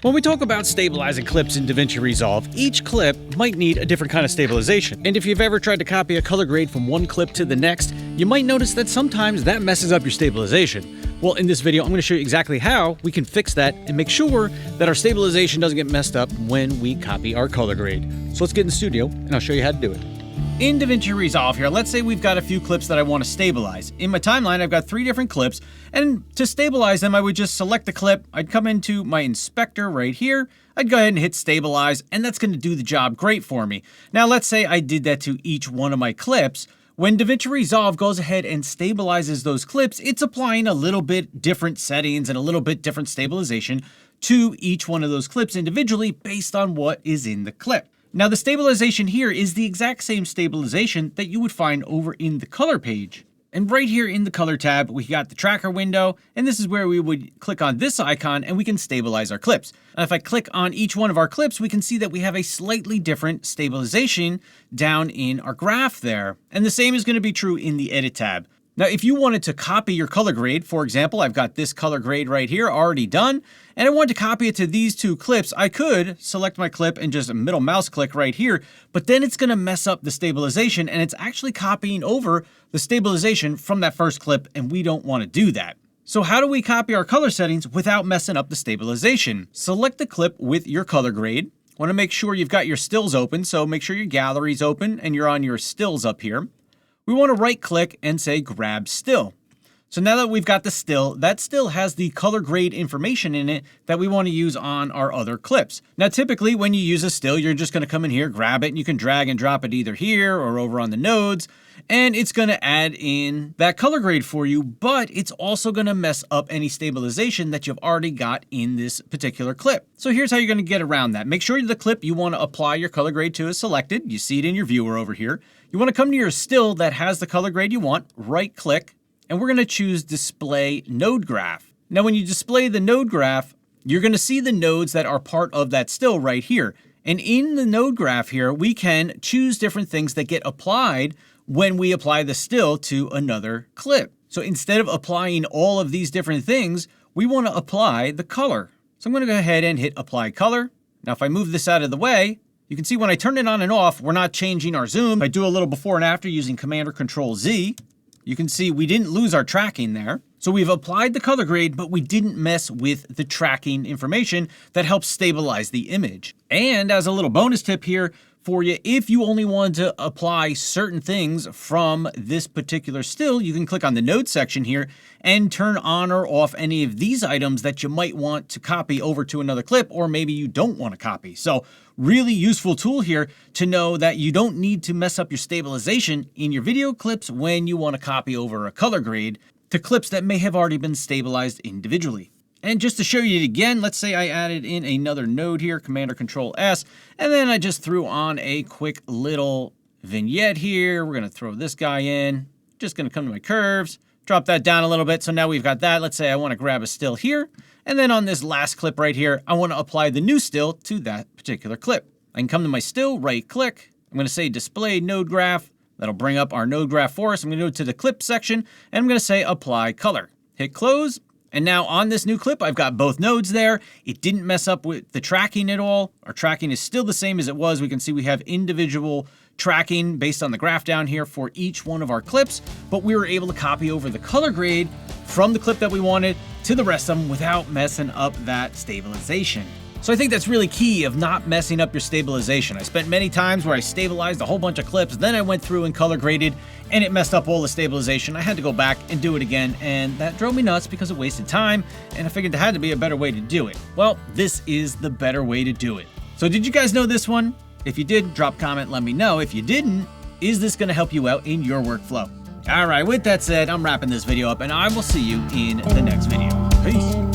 When we talk about stabilizing clips in DaVinci Resolve, each clip might need a different kind of stabilization. And if you've ever tried to copy a color grade from one clip to the next, you might notice that sometimes that messes up your stabilization. Well, in this video, I'm going to show you exactly how we can fix that and make sure that our stabilization doesn't get messed up when we copy our color grade. So let's get in the studio and I'll show you how to do it. In DaVinci Resolve here, let's say we've got a few clips that I want to stabilize. In my timeline, I've got 3 different clips, and to stabilize them, I would just select the clip, I'd come into my inspector right here, I'd go ahead and hit stabilize, and that's going to do the job great for me. Now, let's say I did that to each one of my clips. When DaVinci Resolve goes ahead and stabilizes those clips, it's applying a little bit different settings and a little bit different stabilization to each one of those clips individually based on what is in the clip. Now, the stabilization here is the exact same stabilization that you would find over in the color page. And right here in the color tab, we got the tracker window, and this is where we would click on this icon and we can stabilize our clips. And if I click on each one of our clips, we can see that we have a slightly different stabilization down in our graph there. And the same is going to be true in the edit tab. Now, if you wanted to copy your color grade, for example, I've got this color grade right here already done, and I wanted to copy it to these 2 clips, I could select my clip and just middle mouse click right here, but then it's going to mess up the stabilization, and it's actually copying over the stabilization from that first clip, and we don't want to do that. So how do we copy our color settings without messing up the stabilization? Select the clip with your color grade. Want to make sure you've got your stills open, so make sure your gallery's open and you're on your stills up here. We want to right click and say grab still. So now that we've got the still, that still has the color grade information in it that we want to use on our other clips. Now, typically when you use a still, you're just going to come in here, grab it, and you can drag and drop it either here or over on the nodes, and it's going to add in that color grade for you, but it's also going to mess up any stabilization that you've already got in this particular clip. So here's how you're going to get around that. Make sure the clip you want to apply your color grade to is selected. You see it in your viewer over here. You want to come to your still that has the color grade you want, right click, and we're going to choose display node graph. Now, when you display the node graph, you're going to see the nodes that are part of that still right here. And in the node graph here, we can choose different things that get applied when we apply the still to another clip. So instead of applying all of these different things, we want to apply the color. So I'm going to go ahead and hit apply color. Now, if I move this out of the way, you can see when I turn it on and off, we're not changing our zoom. If I do a little before and after using Command or Control Z, you can see we didn't lose our tracking there. So we've applied the color grade, but we didn't mess with the tracking information that helps stabilize the image. And as a little bonus tip here for you, if you only want to apply certain things from this particular still, you can click on the node section here and turn on or off any of these items that you might want to copy over to another clip, or maybe you don't want to copy. So really useful tool here to know that you don't need to mess up your stabilization in your video clips when you want to copy over a color grade to clips that may have already been stabilized individually. And just to show you it again, let's say I added in another node here, Command or Control S, and then I just threw on a quick little vignette here. We're going to throw this guy in, just going to come to my curves, drop that down a little bit. So now we've got that. Let's say I want to grab a still here. And then on this last clip right here, I want to apply the new still to that particular clip. I can come to my still, right click. I'm going to say display node graph. That'll bring up our node graph for us. I'm going to go to the clip section and I'm going to say apply color. Hit close. And now on this new clip, I've got both nodes there. It didn't mess up with the tracking at all. Our tracking is still the same as it was. We can see we have individual tracking based on the graph down here for each one of our clips, but we were able to copy over the color grade from the clip that we wanted to the rest of them without messing up that stabilization. So I think that's really key of not messing up your stabilization. I spent many times where I stabilized a whole bunch of clips, then I went through and color graded and it messed up all the stabilization. I had to go back and do it again, and that drove me nuts because it wasted time, and I figured there had to be a better way to do it. Well, this is the better way to do it. So did you guys know this one? If you did, drop a comment, let me know. If you didn't, is this gonna help you out in your workflow? All right, with that said, I'm wrapping this video up and I will see you in the next video. Peace.